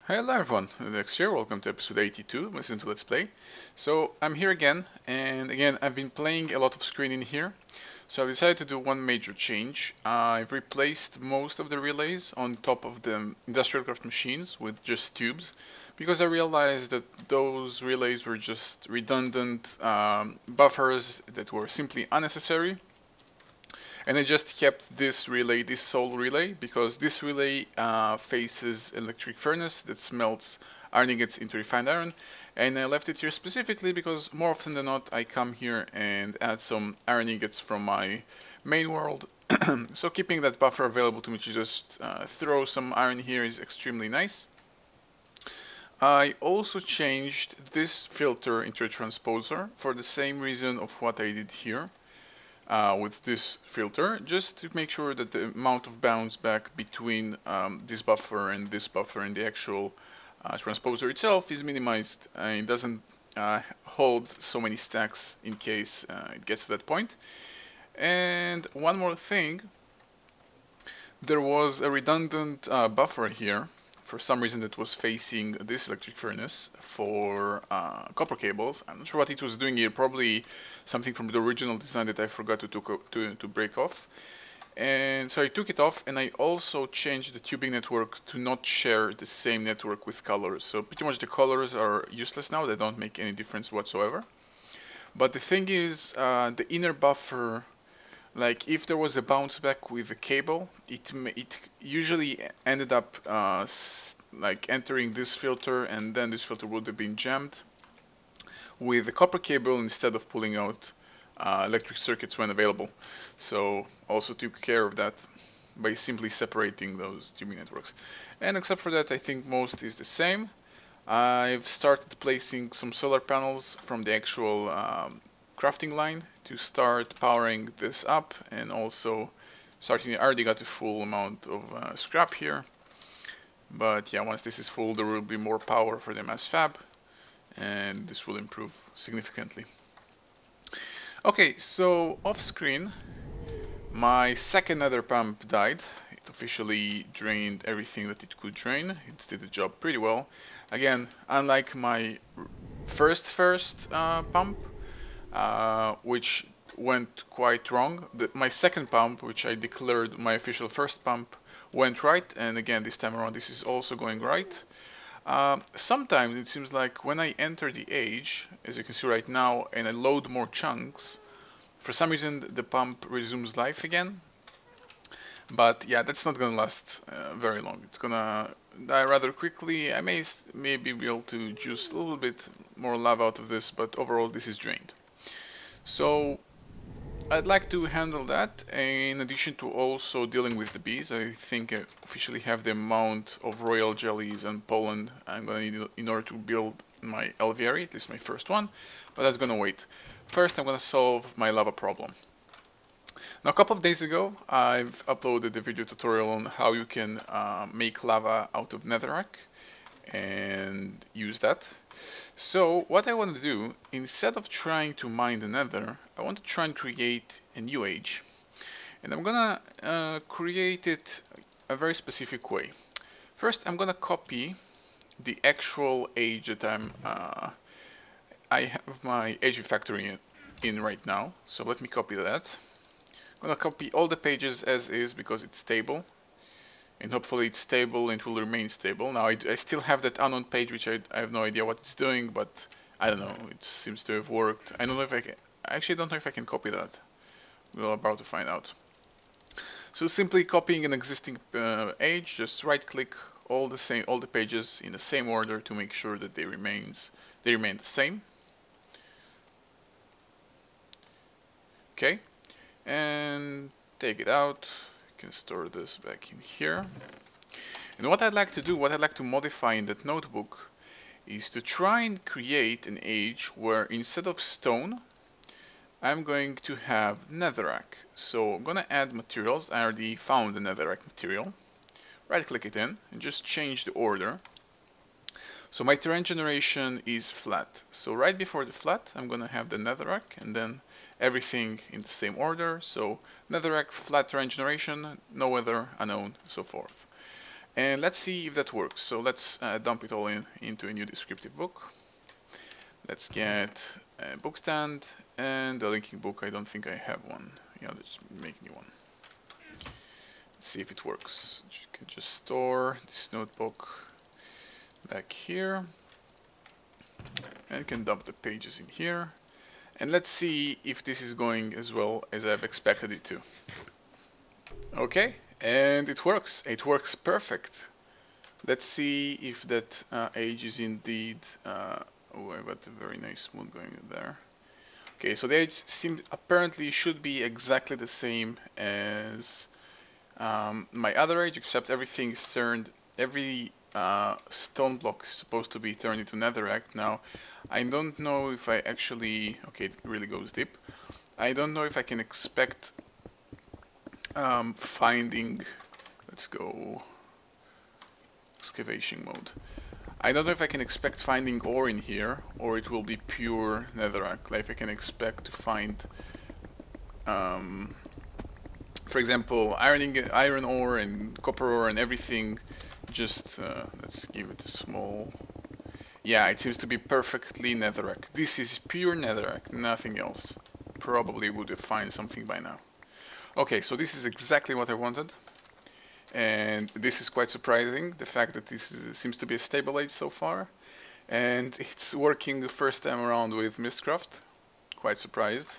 Hi, hello everyone, odedex here, welcome to episode 82, listen to Let's Play. So I'm here again, and again I've been playing a lot of screen in here, so I decided to do one major change. I've replaced most of the relays on top of the industrial craft machines with just tubes, because I realized that those relays were just redundant buffers that were simply unnecessary. And I just kept this relay, this sole relay, because this relay faces electric furnace that smelts iron ingots into refined iron. And I left it here specifically because more often than not I come here and add some iron ingots from my main world. So keeping that buffer available to me to just throw some iron here is extremely nice. I also changed this filter into a transposer for the same reason of what I did here. With this filter, just to make sure that the amount of bounce back between this buffer and the actual transposer itself is minimized and it doesn't hold so many stacks in case it gets to that point. And one more thing, there was a redundant buffer here for some reason that was facing this electric furnace for copper cables. I'm not sure what it was doing here, probably something from the original design that I forgot to break off. And so I took it off, and I also changed the tubing network to not share the same network with colors. So pretty much the colors are useless now, they don't make any difference whatsoever. But the thing is, the inner buffer, like if there was a bounce back with the cable, it usually ended up like entering this filter, and then this filter would have been jammed with the copper cable instead of pulling out electric circuits when available. So also took care of that by simply separating those tubing networks. And except for that, I think most is the same. I've started placing some solar panels from the actual crafting line to start powering this up, and also starting. I already got a full amount of scrap here, but yeah, once this is full there will be more power for the mass fab, and this will improve significantly. Okay, so off screen my second nether pump died. It officially drained everything that it could drain. It did the job pretty well. Again, unlike my first pump, which went quite wrong. My second pump, which I declared my official first pump, went right, and again this time around this is also going right. Sometimes it seems like when I enter the age, as you can see right now, and I load more chunks, for some reason the pump resumes life again. But yeah, that's not gonna last very long. It's gonna die rather quickly. I may be able to juice a little bit more lava out of this, but overall this is drained. So I'd like to handle that in addition to also dealing with the bees. I think I officially have the amount of royal jellies and pollen I'm gonna need in order to build my alveary, at least my first one, but that's gonna wait. First I'm gonna solve my lava problem. Now a couple of days ago I've uploaded a video tutorial on how you can make lava out of netherrack and use that. So what I want to do, instead of trying to mine the nether, I want to try and create a new age. And I'm gonna create it a very specific way. First I'm gonna copy the actual age that I have my age factory in right now. So let me copy that. I'm gonna copy all the pages as is because it's stable. And hopefully it's stable and it will remain stable. Now I still have that unknown page, which I have no idea what it's doing, but I don't know, it seems to have worked. I don't know if I can, I actually don't know if I can copy that. We're about to find out. So simply copying an existing age, just right click all the pages in the same order to make sure that they remain the same. Okay, and take it out. Can store this back in here. And what I'd like to do, what I'd like to modify in that notebook, is to try and create an age where instead of stone, I'm going to have netherrack. So I'm gonna add materials. I already found the netherrack material. Right click it in and just change the order. So my terrain generation is flat. So right before the flat, I'm gonna have the netherrack, and then everything in the same order. So netherrack, flat terrain generation, no weather, unknown, so forth. And let's see if that works. So let's dump it all into a new descriptive book. Let's get a book stand and a linking book. I don't think I have one. Yeah, let's make a new one. Let's see if it works. You can just store this notebook back here. And you can dump the pages in here. And let's see if this is going as well as I've expected it to. Okay, and it works. It works perfect. Let's see if that age is indeed... oh, I got a very nice moon going there. Okay, so the age apparently should be exactly the same as my other age, except everything is turned... Every stone block is supposed to be turned into netherrack. Now, I don't know if I actually... Okay, it really goes deep. I don't know if I can expect finding... Let's go... excavation mode. I don't know if I can expect finding ore in here, or it will be pure netherrack. Like if I can expect to find... for example, iron ore and copper ore and everything. Just let's give it a small... Yeah, it seems to be perfectly netherrack. This is pure netherrack, nothing else. Probably would have found something by now. Okay, so this is exactly what I wanted. And this is quite surprising, the fact that this seems to be a stable age so far. And it's working the first time around with Mistcraft. Quite surprised.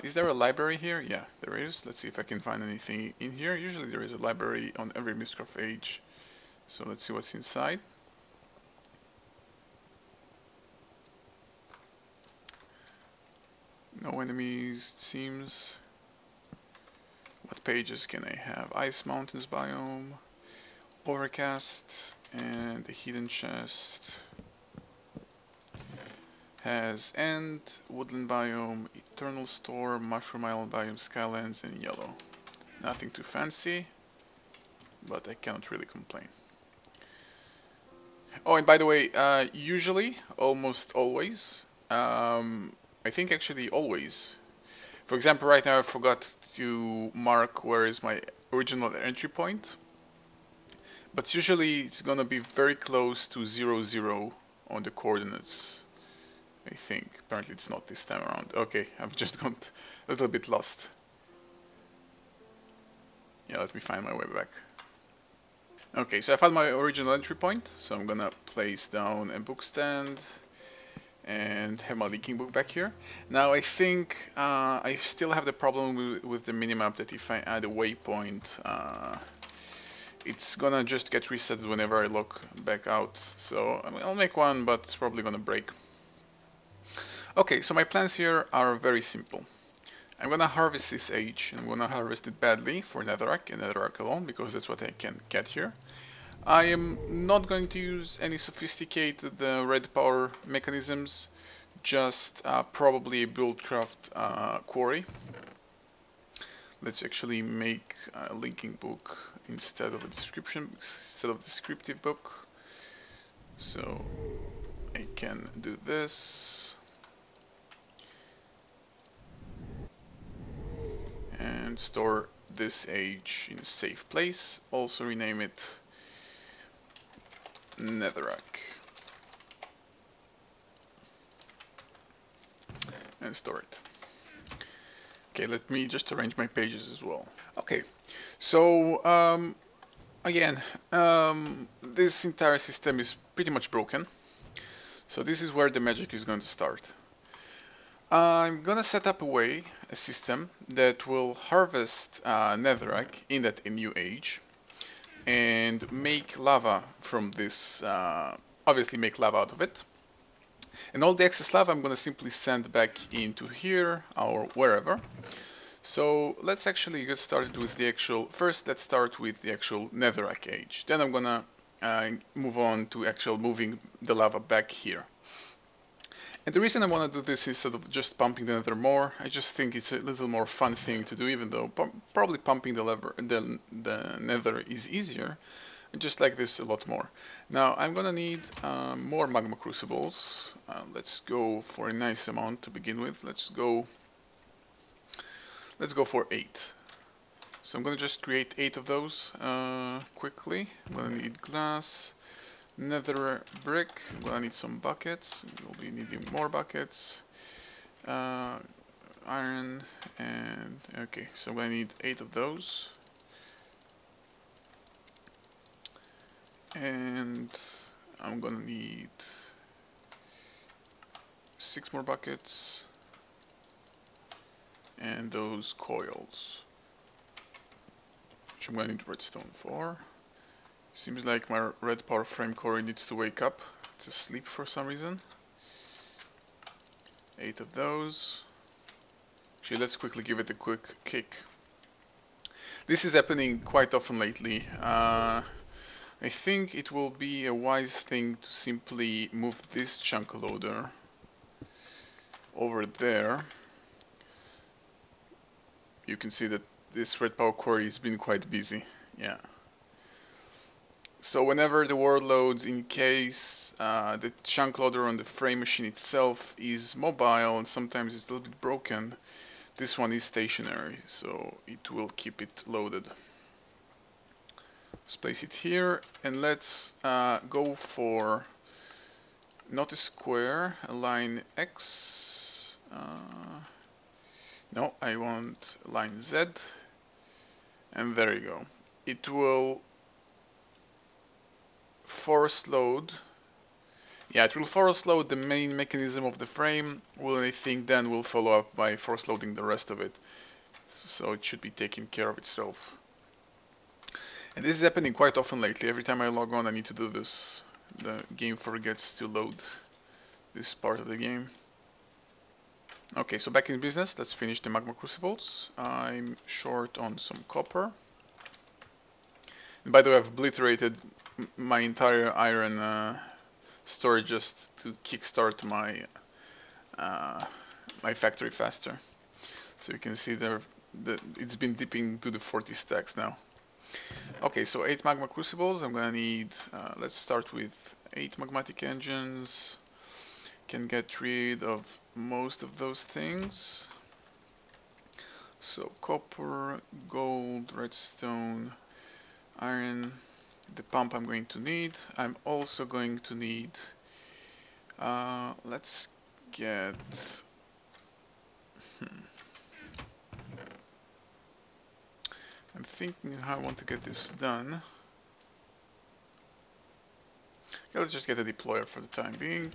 Is there a library here? Yeah, there is. Let's see if I can find anything in here. Usually there is a library on every Mistcraft age. So let's see what's inside. No enemies, it seems. What pages can I have? Ice Mountains biome, Overcast, and a hidden chest. Has End, Woodland biome, Eternal Store, Mushroom Island biome, Skylands, and Yellow. Nothing too fancy, but I cannot really complain. Oh, and by the way, usually, almost always, I think actually always. For example, right now I forgot to mark where is my original entry point. But usually it's gonna be very close to 0, 0 on the coordinates. I think. Apparently it's not this time around. Okay, I've just got a little bit lost. Yeah, let me find my way back. Okay, so I found my original entry point, so I'm gonna place down a book stand and have my linking book back here. Now I think I still have the problem with the minimap that if I add a waypoint, it's gonna just get reset whenever I log back out. So I mean, I'll make one, but it's probably gonna break. Okay, so my plans here are very simple. I'm gonna harvest this age, and I'm gonna harvest it badly for Netherrack and Netherrack alone, because that's what I can get here. I am not going to use any sophisticated red power mechanisms, just probably a buildcraft quarry. Let's actually make a linking book instead of a descriptive book. So I can do this. And store this age in a safe place. Also rename it Netherrack. And store it. Okay, let me just arrange my pages as well. Okay, so again, this entire system is pretty much broken. So this is where the magic is going to start. I'm gonna set up a system that will harvest netherrack in that new age and make lava from this, obviously make lava out of it. And all the excess lava I'm gonna simply send back into here or wherever. So let's actually get started with the actual, first let's start with the actual netherrack age. Then I'm gonna move on to actual moving the lava back here. And the reason I want to do this instead of just pumping the nether more, I just think it's a little more fun thing to do, even though probably pumping the nether is easier. I just like this a lot more. Now I'm gonna need more magma crucibles. Let's go for a nice amount to begin with. Let's go for 8. So I'm gonna just create 8 of those quickly. I'm gonna need glass, nether brick, I'm gonna need some buckets, we'll be needing more buckets, iron, and okay, so I'm gonna need 8 of those. And I'm gonna need 6 more buckets and those coils, which I'm gonna need redstone for. Seems like my red power frame quarry needs to wake up. It's asleep for some reason. 8 of those. Actually, let's quickly give it a quick kick. This is happening quite often lately. I think it will be a wise thing to simply move this chunk loader over there. You can see that this red power quarry has been quite busy. Yeah. So whenever the world loads, in case the chunk loader on the frame machine itself is mobile and sometimes it's a little bit broken, this one is stationary, so it will keep it loaded. Let's place it here, and let's go for not a square, a line X. No, I want line Z, and there you go. It will force load. Yeah, it will force load the main mechanism of the frame, I think then will follow up by force loading the rest of it. So it should be taking care of itself. And this is happening quite often lately. Every time I log on I need to do this. The game forgets to load this part of the game. Okay, so back in business, let's finish the magma crucibles. I'm short on some copper. And by the way, I've obliterated my entire iron storage just to kickstart my my factory faster. So you can see there that it's been dipping to the 40 stacks now. Okay, so 8 magma crucibles. I'm gonna need, let's start with 8 magmatic engines. Can get rid of most of those things. So copper, gold, redstone, iron, the pump I'm going to need. I'm also going to need, let's get, I'm thinking how I want to get this done. Yeah, let's just get a deployer for the time being.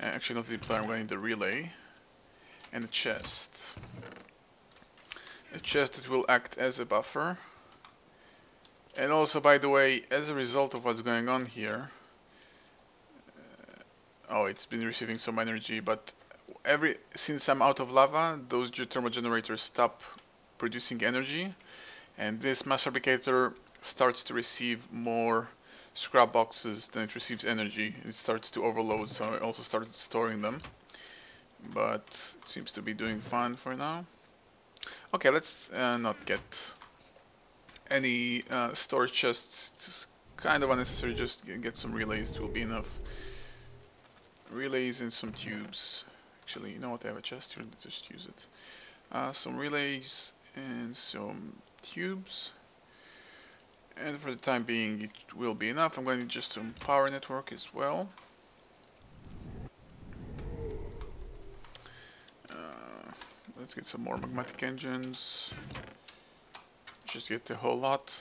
Actually, not the deployer, I'm going to need the relay and a chest. A chest that will act as a buffer. And also, by the way, as a result of what's going on here, oh, it's been receiving some energy, but since I'm out of lava, those geothermal generators stop producing energy, and this mass fabricator starts to receive more scrap boxes than it receives energy. It starts to overload, so I also started storing them, but it seems to be doing fine for now. Okay, let's not get any storage chests. It's kind of unnecessary. Just get some relays, it will be enough. Relays and some tubes. Actually, you know what, I have a chest here, let's just use it. Some relays and some tubes. And for the time being it will be enough. I'm going to need just some power network as well. Let's get some more magmatic engines. Just get a whole lot.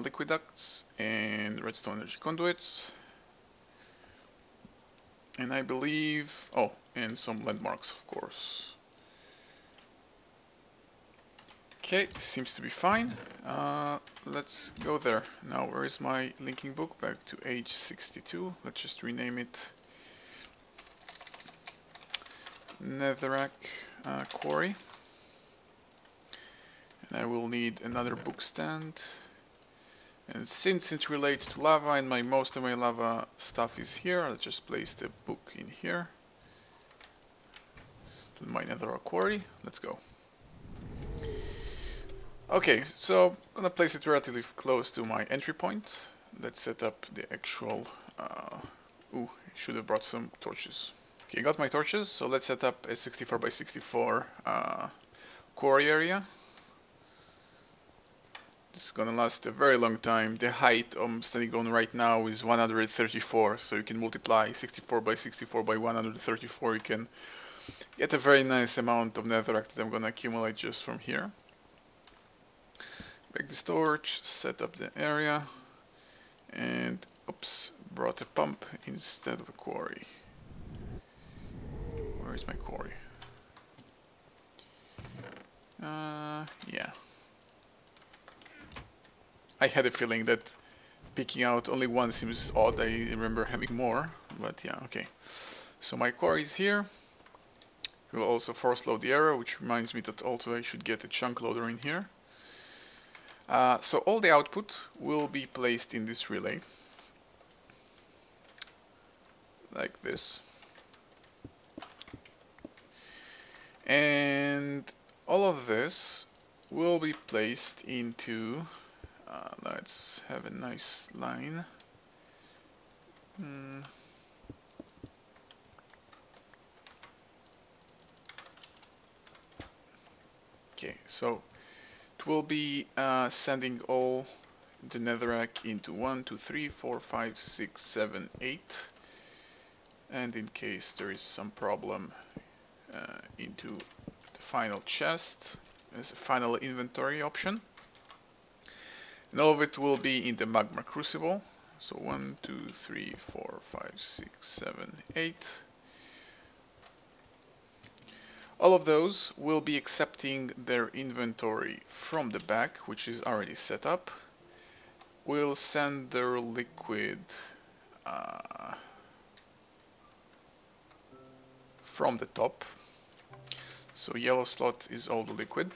Liquid ducts and redstone energy conduits. And I believe, oh, and some landmarks, of course. Okay, seems to be fine. Let's go there. Now, where is my linking book? Back to S02E82. Let's just rename it Netherrack quarry. And I will need another book stand. And since it relates to lava and most of my lava stuff is here, let's just place the book in here. To my Netherrack quarry. Let's go. Okay, so I'm gonna place it relatively close to my entry point. Let's set up the actual, ooh, I should have brought some torches. Okay, I got my torches, so let's set up a 64 by 64 quarry area. It's gonna last a very long time. The height I'm standing on right now is 134, so you can multiply 64 by 64 by 134. You can get a very nice amount of netherrack that I'm gonna accumulate just from here. Back the storage, set up the area, and oops, brought a pump instead of a quarry. Where is my quarry? Yeah. I had a feeling that picking out only one seems odd. I remember having more, but yeah, okay. So my quarry is here. We'll also force load the arrow, which reminds me that also I should get a chunk loader in here. So all the output will be placed in this relay, like this. And all of this will be placed into, let's have a nice line. Okay, so it will be sending all the netherrack into 1, 2, 3, 4, 5, 6, 7, 8, and in case there is some problem, into the final chest as a final inventory option. And all of it will be in the magma crucible. So 1, 2, 3, 4, 5, 6, 7, 8. All of those will be accepting their inventory from the back, which is already set up. We'll send their liquid from the top. So yellow slot is all the liquid.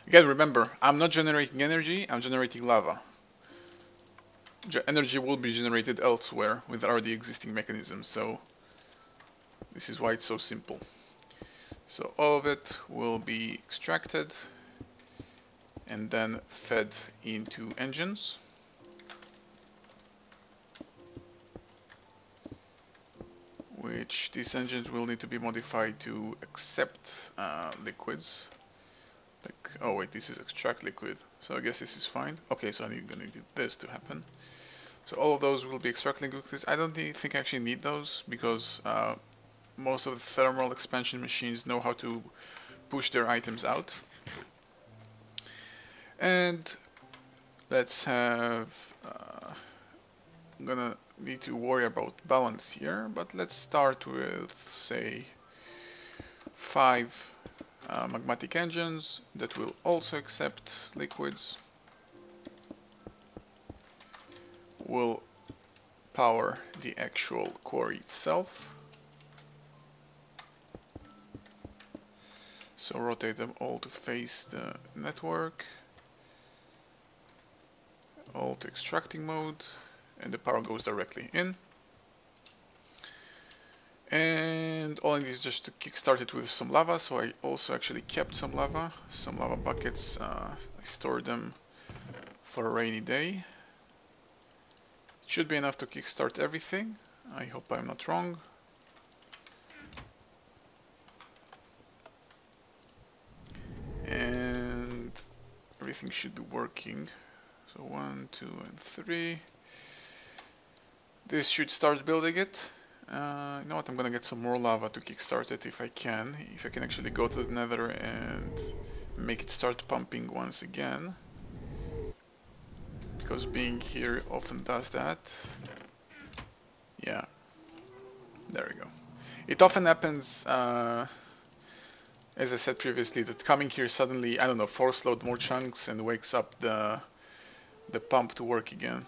Again, remember, I'm not generating energy, I'm generating lava. Energy will be generated elsewhere with already existing mechanisms, so this is why it's so simple. So all of it will be extracted and then fed into engines. Which these engines will need to be modified to accept liquids. Like, oh wait, this is extract liquid, so I guess this is fine. Okay, so I'm gonna need this to happen. So all of those will be extract liquids. I don't think I actually need those because most of the thermal expansion machines know how to push their items out. And let's have, I'm gonna need to worry about balance here, but let's start with, say, 5 magmatic engines that will also accept liquids. Will power the actual quarry itself. So rotate them all to face the network. All to extracting mode, and the power goes directly in. And all I need is just to kickstart it with some lava, so I also actually kept some lava buckets. I stored them for a rainy day. It should be enough to kickstart everything. I hope I'm not wrong. And everything should be working. So 1, 2, and 3. This should start building it. You know what, I'm gonna get some more lava to kickstart it if I can. If I can actually go to the nether and make it start pumping once again. Because being here often does that. Yeah. There we go. It often happens, as I said previously, that coming here suddenly, I don't know, force load more chunks and wakes up the pump to work again.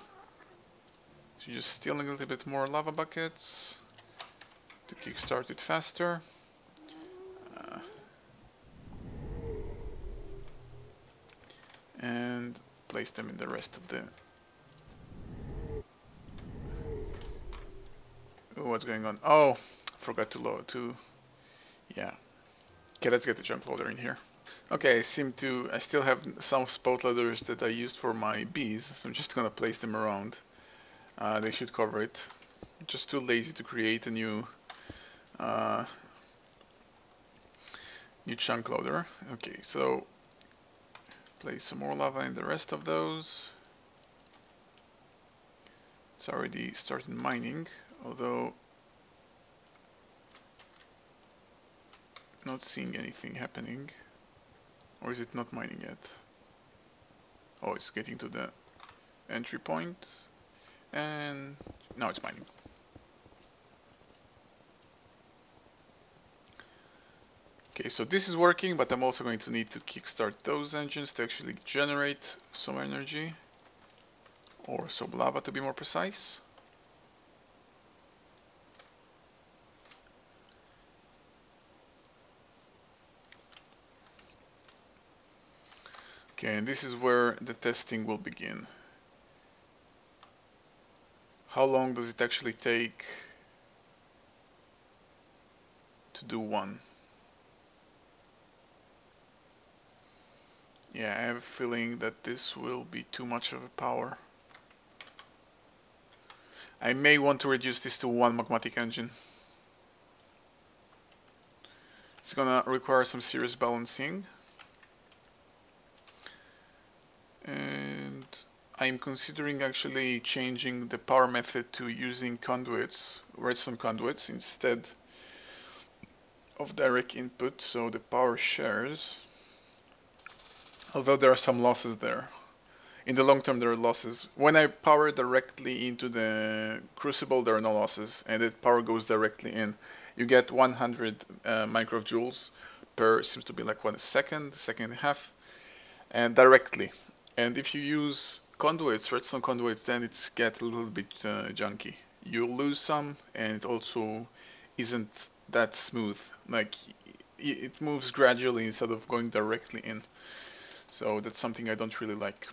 So just stealing a little bit more lava buckets to kickstart it faster. And place them in the rest of the... Ooh, what's going on? Oh, forgot to load to... Yeah. Okay, let's get the junk loader in here. Okay, I still have some spot loaders that I used for my bees, so I'm just gonna place them around. They should cover it. I'm just too lazy to create a new New chunk loader. Okay, so place some more lava in the rest of those. It's already started mining, although not seeing anything happening. Or is it not mining yet? Oh, it's getting to the entry point, and now it's mining. Okay, so this is working, but I'm also going to need to kickstart those engines to actually generate some energy, or some lava to be more precise. Okay, and this is where the testing will begin. How long does it actually take to do one? Yeah, I have a feeling that this will be too much of a power. I may want to reduce this to one magmatic engine. It's gonna require some serious balancing. And I'm considering actually changing the power method to using conduits, redstone conduits, instead of direct input, so the power shares. Although there are some losses there. In the long term there are losses. When I power directly into the crucible there are no losses, and the power goes directly in. You get 100 microjoules per, seems to be like what, a second and a half, and directly. And if you use conduits, redstone conduits, then it's get a little bit junky. You lose some, and it also isn't that smooth. Like, it moves gradually instead of going directly in. So that's something I don't really like.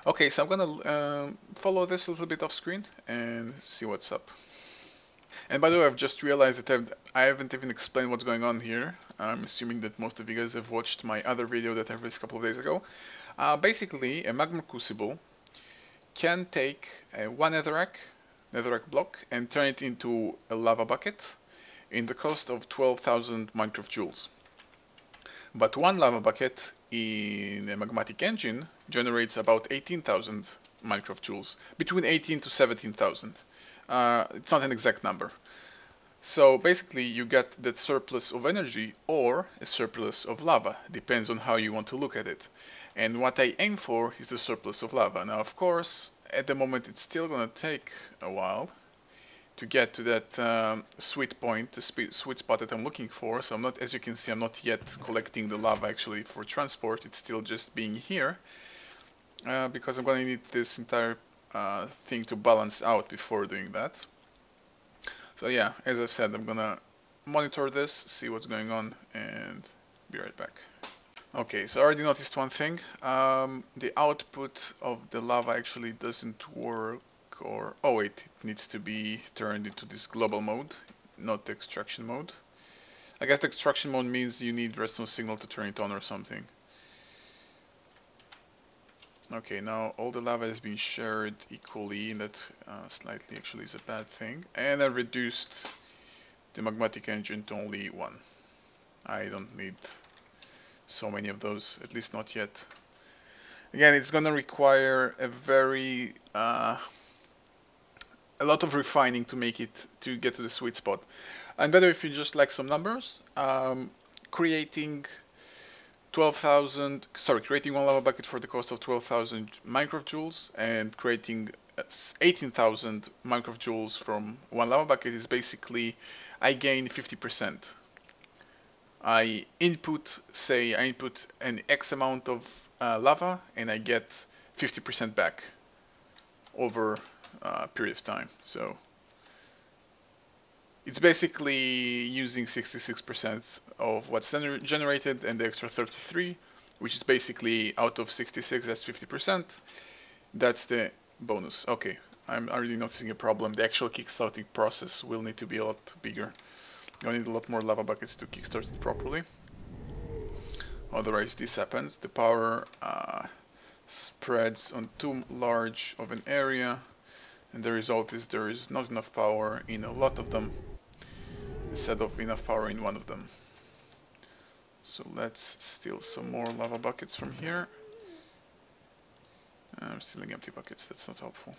Okay, so I'm gonna follow this a little bit off screen and see what's up. And by the way, I've just realized that I haven't even explained what's going on here. I'm assuming that most of you guys have watched my other video that I released a couple of days ago. Basically, a magma crucible can take one netherrack block and turn it into a lava bucket in the cost of 12,000 microjoules. But one lava bucket in a magmatic engine generates about 18,000 microjoules, between 18 to 17,000. It's not an exact number. So basically you get that surplus of energy or a surplus of lava, depends on how you want to look at it. And what I aim for is the surplus of lava. Now of course, at the moment it's still gonna take a while to get to that sweet point, the sweet spot that I'm looking for. So I'm not, as you can see, I'm not yet collecting the lava actually for transport. It's still just being here because I'm going to need this entire thing to balance out before doing that. So yeah, as I've said, I'm going to monitor this, see what's going on, and be right back. Okay, so I already noticed one thing. The output of the lava actually doesn't work. Or, oh wait, it needs to be turned into this global mode, not the extraction mode. I guess the extraction mode means you need redstone signal to turn it on or something. Okay, now all the lava has been shared equally, and that slightly actually is a bad thing. And I reduced the magmatic engine to only one. I don't need so many of those, at least not yet. Again, it's gonna require a very a lot of refining to make it, to get to the sweet spot. And better if you just like some numbers, creating 12,000, sorry, creating one lava bucket for the cost of 12,000 microjoules and creating 18,000 microjoules from one lava bucket is basically, I gain 50%. I input, say, I input an X amount of lava and I get 50% back over period of time. So it's basically using 66% of what's generated and the extra 33, which is basically out of 66, that's 50%. That's the bonus. Okay, I'm already noticing a problem. The actual kickstarting process will need to be a lot bigger. You'll need a lot more lava buckets to kickstart it properly. Otherwise this happens. The power spreads on too large of an area, and the result is there is not enough power in a lot of them instead of enough power in one of them. So let's steal some more lava buckets from here. I'm stealing empty buckets, that's not helpful.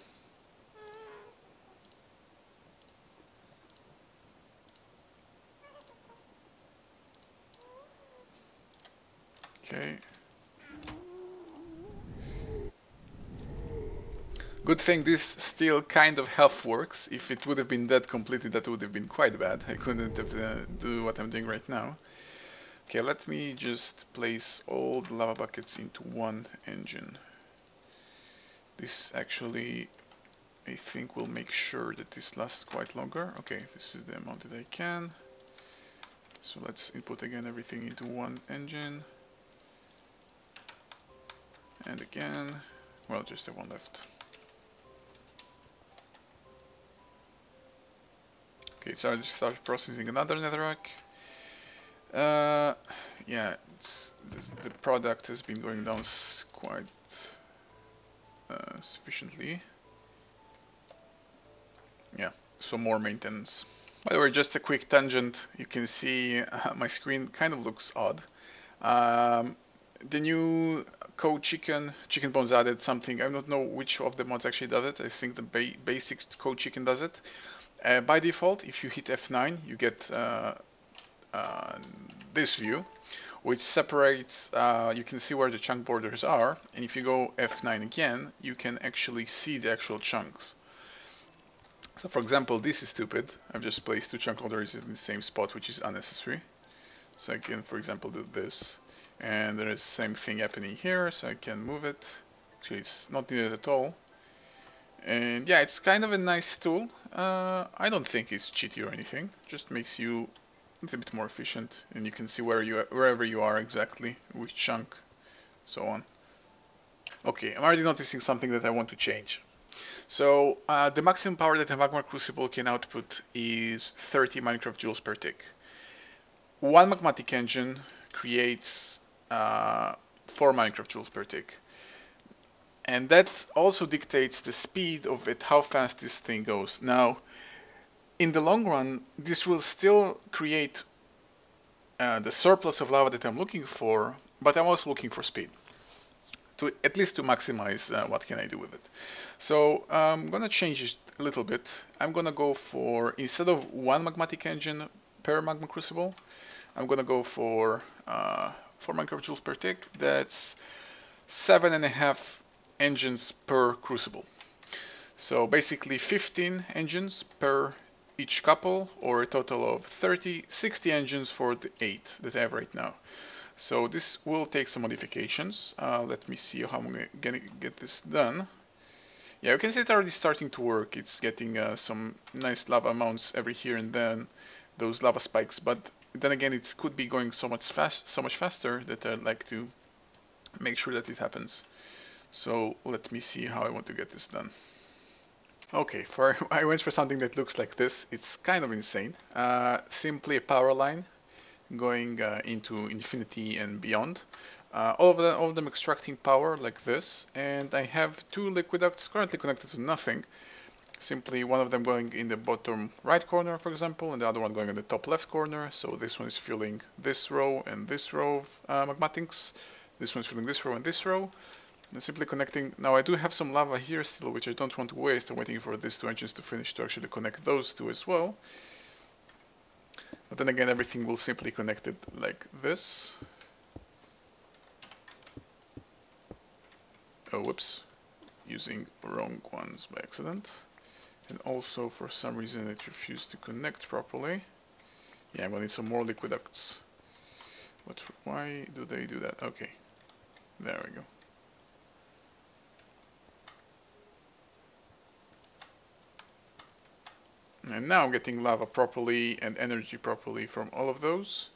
Okay. Good thing this still kind of half works. If it would have been dead completely, that would have been quite bad. I couldn't have do what I'm doing right now. Okay, let me just place all the lava buckets into one engine. This actually, I think, will make sure that this lasts quite longer. Okay, this is the amount that I can. So let's input again everything into one engine. And again, well, just have one left. Okay, so I just started processing another netherrack. Yeah, the product has been going down quite sufficiently. Yeah, so more maintenance. By the way, just a quick tangent. You can see my screen kind of looks odd. The new code chicken bones added something. I don't know which of the mods actually does it. I think the basic code chicken does it. By default, if you hit F9, you get this view, which separates, you can see where the chunk borders are, and if you go F9 again, you can actually see the actual chunks. So for example, this is stupid. I've just placed two chunk loaders in the same spot, which is unnecessary. So I can, for example, do this, and there is the same thing happening here, so I can move it. Actually, it's not needed at all. And yeah, it's kind of a nice tool. I don't think it's cheaty or anything. Just makes you a bit more efficient, and you can see wherever you are exactly, which chunk, so on. Okay, I'm already noticing something that I want to change. So the maximum power that a magma crucible can output is 30 Minecraft joules per tick. One magmatic engine creates 4 Minecraft joules per tick. And that also dictates the speed of it, how fast this thing goes. Now, in the long run, this will still create the surplus of lava that I'm looking for, but I'm also looking for speed, at least to maximize what can I do with it. So I'm gonna change it a little bit. I'm gonna go for, instead of 1 magmatic engine per magma crucible, I'm gonna go for 4 Minecraft joules per tick. That's 7.5 engines per crucible. So basically 15 engines per each couple, or a total of 60 engines for the 8 that I have right now. So this will take some modifications. Let me see how I'm gonna get this done. Yeah, you can see it's already starting to work. It's getting some nice lava amounts every here and then, those lava spikes, but then again it could be going so much faster that I'd like to make sure that it happens. So let me see how I want to get this done. Okay, I went for something that looks like this. It's kind of insane. Simply a power line going into infinity and beyond. All of them extracting power like this, and I have 2 liquid ducts currently connected to nothing. Simply one of them going in the bottom right corner, for example, and the other one going in the top left corner. So this one is fueling this row and this row of magmatics. This one is fueling this row and this row. And simply connecting. Now I do have some lava here still, which I don't want to waste. I'm waiting for these 2 engines to finish to actually connect those 2 as well. But then again, everything will simply connect it like this. Oh, whoops. Using wrong ones by accident. And also, for some reason, it refused to connect properly. Yeah, I'm gonna need some more liquid ducts. But why do they do that? Okay. There we go. And now I'm getting lava properly and energy properly from all of those.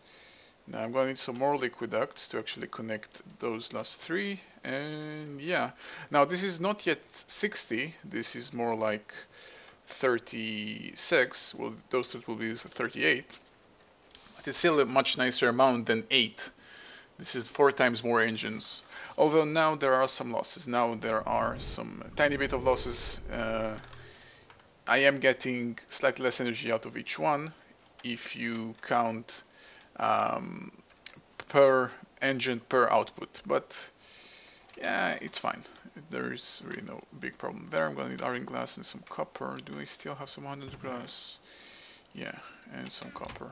Now I'm going to need some more liquid ducts to actually connect those last 3. And yeah, now this is not yet 60, this is more like 36. Well, those 2 will be 38. But it's still a much nicer amount than 8. This is 4 times more engines. Although now there are some losses. Now there are some tiny bit of losses. I am getting slightly less energy out of each one if you count per engine per output, but yeah, it's fine. There is really no big problem there. I'm gonna need iron glass and some copper. Do I still have some 100 glass? Yeah, and some copper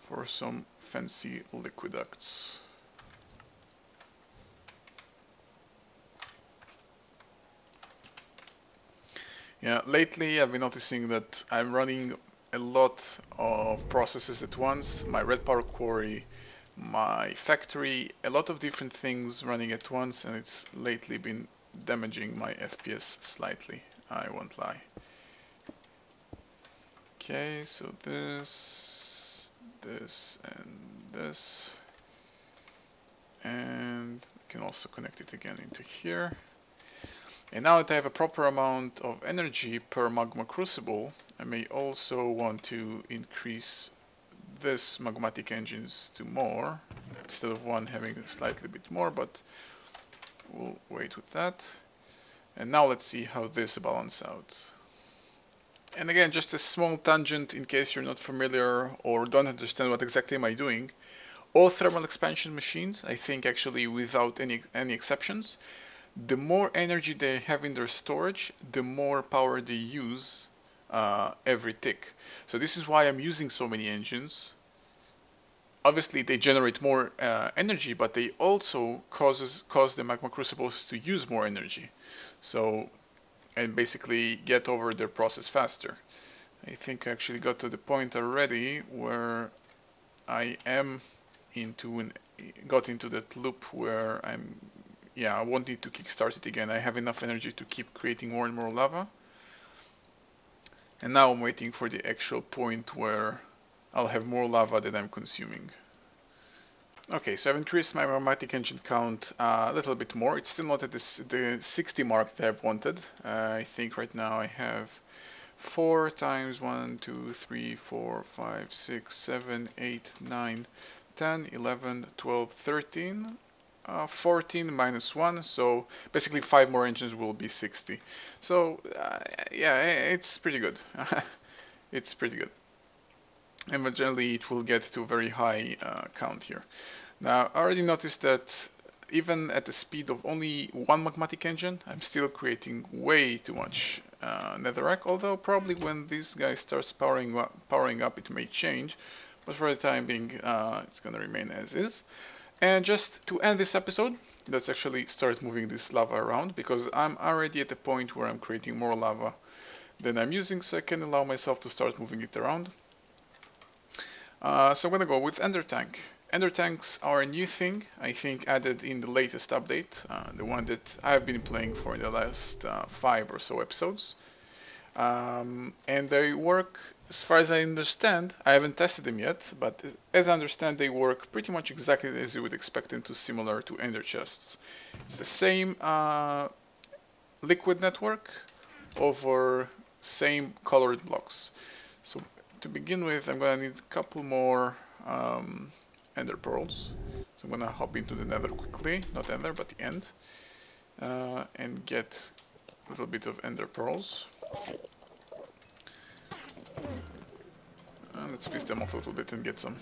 for some fancy liquid ducts. Yeah, lately I've been noticing that I'm running a lot of processes at once. My red power quarry, my factory, a lot of different things running at once, and it's lately been damaging my FPS slightly, I won't lie. Okay, so this, and this, and I can also connect it again into here. And now that I have a proper amount of energy per magma crucible, I may also want to increase this magmatic engines to more, instead of one having a slightly bit more, but we'll wait with that. And now let's see how this balances out. And again, just a small tangent in case you're not familiar or don't understand what exactly am I doing. All thermal expansion machines, I think actually without any exceptions, the more energy they have in their storage, the more power they use every tick. So this is why I'm using so many engines. Obviously they generate more energy, but they also cause the magma crucibles to use more energy. So, and basically get over their process faster. I think I actually got to the point already where I am got into that loop where I won't need to kickstart it again. I have enough energy to keep creating more and more lava. And now I'm waiting for the actual point where I'll have more lava than I'm consuming. Okay, so I've increased my magmatic engine count a little bit more. It's still not at the 60 mark that I've wanted. I think right now I have 4 times 1, 2, 3, 4, 5, 6, 7, 8, 9, 10, 11, 12, 13, 14 minus 1, so basically 5 more engines will be 60. So yeah, it's pretty good. It's pretty good. And eventually it will get to a very high count here. Now I already noticed that even at the speed of only one magmatic engine, I'm still creating way too much netherrack, although probably when this guy starts powering up it may change, but for the time being it's gonna remain as is. And just to end this episode, let's actually start moving this lava around, because I'm already at the point where I'm creating more lava than I'm using, so I can allow myself to start moving it around. So I'm gonna go with Ender Tank. Ender Tanks are a new thing, I think added in the latest update, the one that I've been playing for in the last 5 or so episodes. And they work, as far as I understand, I haven't tested them yet, but as I understand they work pretty much exactly as you would expect them to, similar to Ender Chests. It's the same liquid network over same colored blocks. So to begin with, I'm gonna need a couple more Ender Pearls. So I'm gonna hop into the Nether quickly, not Ender, but the end, and get a little bit of Ender Pearls. Let's piece them off a little bit and get some.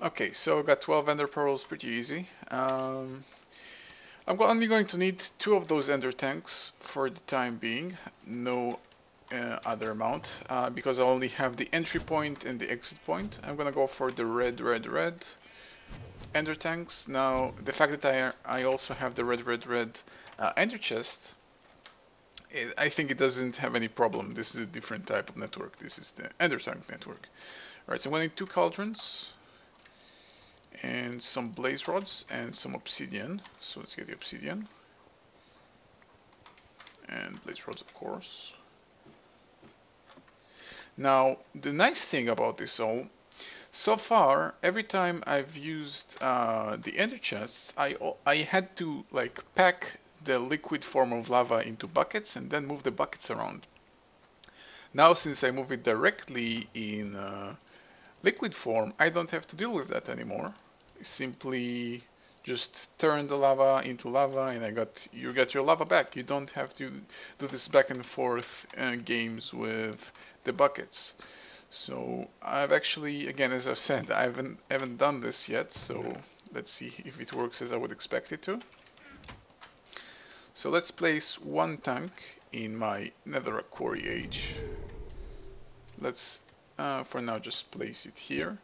Okay, so I got 12 Ender Pearls, pretty easy. I'm only going to need 2 of those Ender Tanks for the time being, no other amount, because I only have the entry point and the exit point. I'm gonna go for the red Ender Tanks. Now, the fact that I also have the red Ender Chest, I think it doesn't have any problem. This is a different type of network. This is the Ender Tank network. Alright, so I'm going to need 2 cauldrons and some blaze rods and some obsidian. So let's get the obsidian and blaze rods, of course. Now, the nice thing about this all, so far, every time I've used the Ender Chests, I had to like pack the liquid form of lava into buckets and then move the buckets around. Now, since I move it directly in liquid form, I don't have to deal with that anymore. I simply just turn the lava into lava and you get your lava back. You don't have to do this back and forth games with the buckets. So I've actually, again, as I've said, I haven't done this yet, so let's see if it works as I would expect it to. So let's place one tank in my Netherrack quarry age. Let's, for now, just place it here.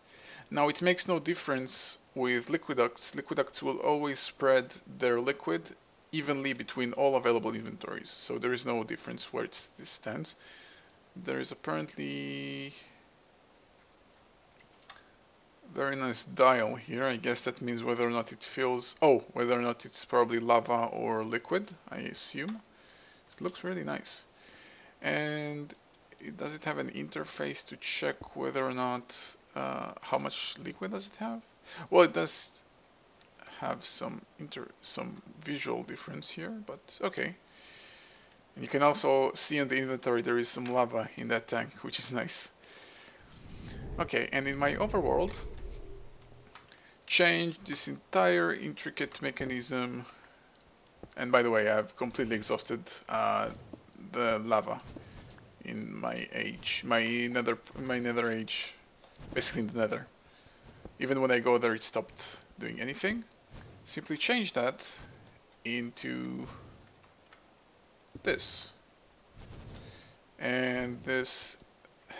Now it makes no difference with liquid ducts. Liquid ducts will always spread their liquid evenly between all available inventories. So there is no difference where this stands. There is apparently very nice dial here. I guess that means whether or not it fills... Oh, whether or not it's probably lava or liquid, I assume. It looks really nice. And does it have an interface to check whether or not... how much liquid does it have? Well, it does have some visual difference here, but okay. And you can also see in the inventory there is some lava in that tank, which is nice. Okay, and in my overworld, change this entire intricate mechanism. And by the way, I've completely exhausted the lava in my age, my nether age, basically in the nether. Even when I go there, it stopped doing anything. Simply change that into this, and this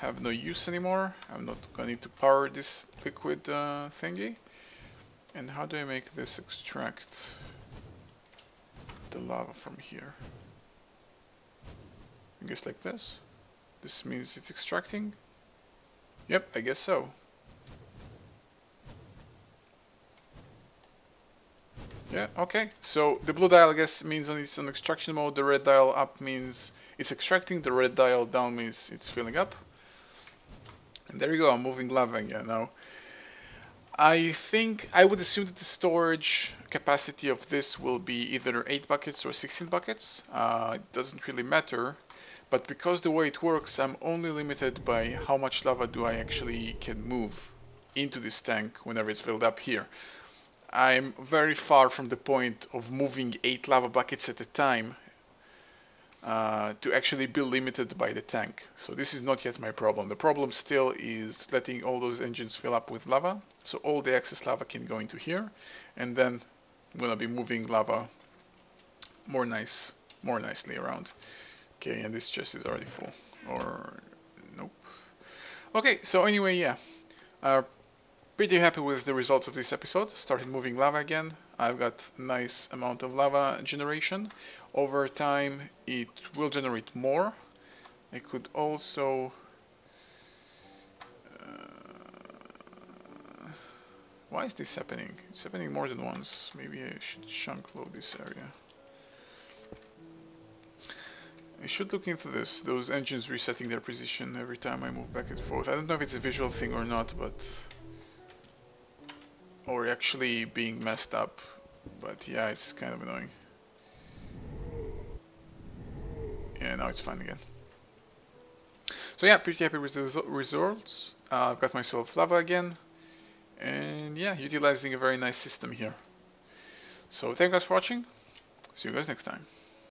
have no use anymore. I'm not going to need to power this liquid thingy. And how do I make this extract the lava from here? I guess like this. This means it's extracting. Yep, I guess so. Yeah, okay. So the blue dial, I guess, means it's on extraction mode. The red dial up means it's extracting. The red dial down means it's filling up. And there you go, I'm moving lava again now. I think, I would assume that the storage capacity of this will be either 8 buckets or 16 buckets. It doesn't really matter. But because the way it works, I'm only limited by how much lava do I actually can move into this tank whenever it's filled up here. I'm very far from the point of moving 8 lava buckets at a time to actually be limited by the tank. So this is not yet my problem. The problem still is letting all those engines fill up with lava. So all the excess lava can go into here, and then I'm gonna be moving lava more nicely around. Okay, and this chest is already full. Or nope. Okay, so anyway, yeah. Pretty happy with the results of this episode. Started moving lava again. I've got a nice amount of lava generation. Over time it will generate more. I could also... why is this happening? It's happening more than once. Maybe I should chunk load this area. I should look into this. Those engines resetting their position every time I move back and forth. I don't know if it's a visual thing or not, but... or actually being messed up. But yeah, it's kind of annoying. Yeah, now it's fine again. So yeah, pretty happy with the results. I've got myself lava again. And yeah, utilizing a very nice system here. So thank you guys for watching. See you guys next time.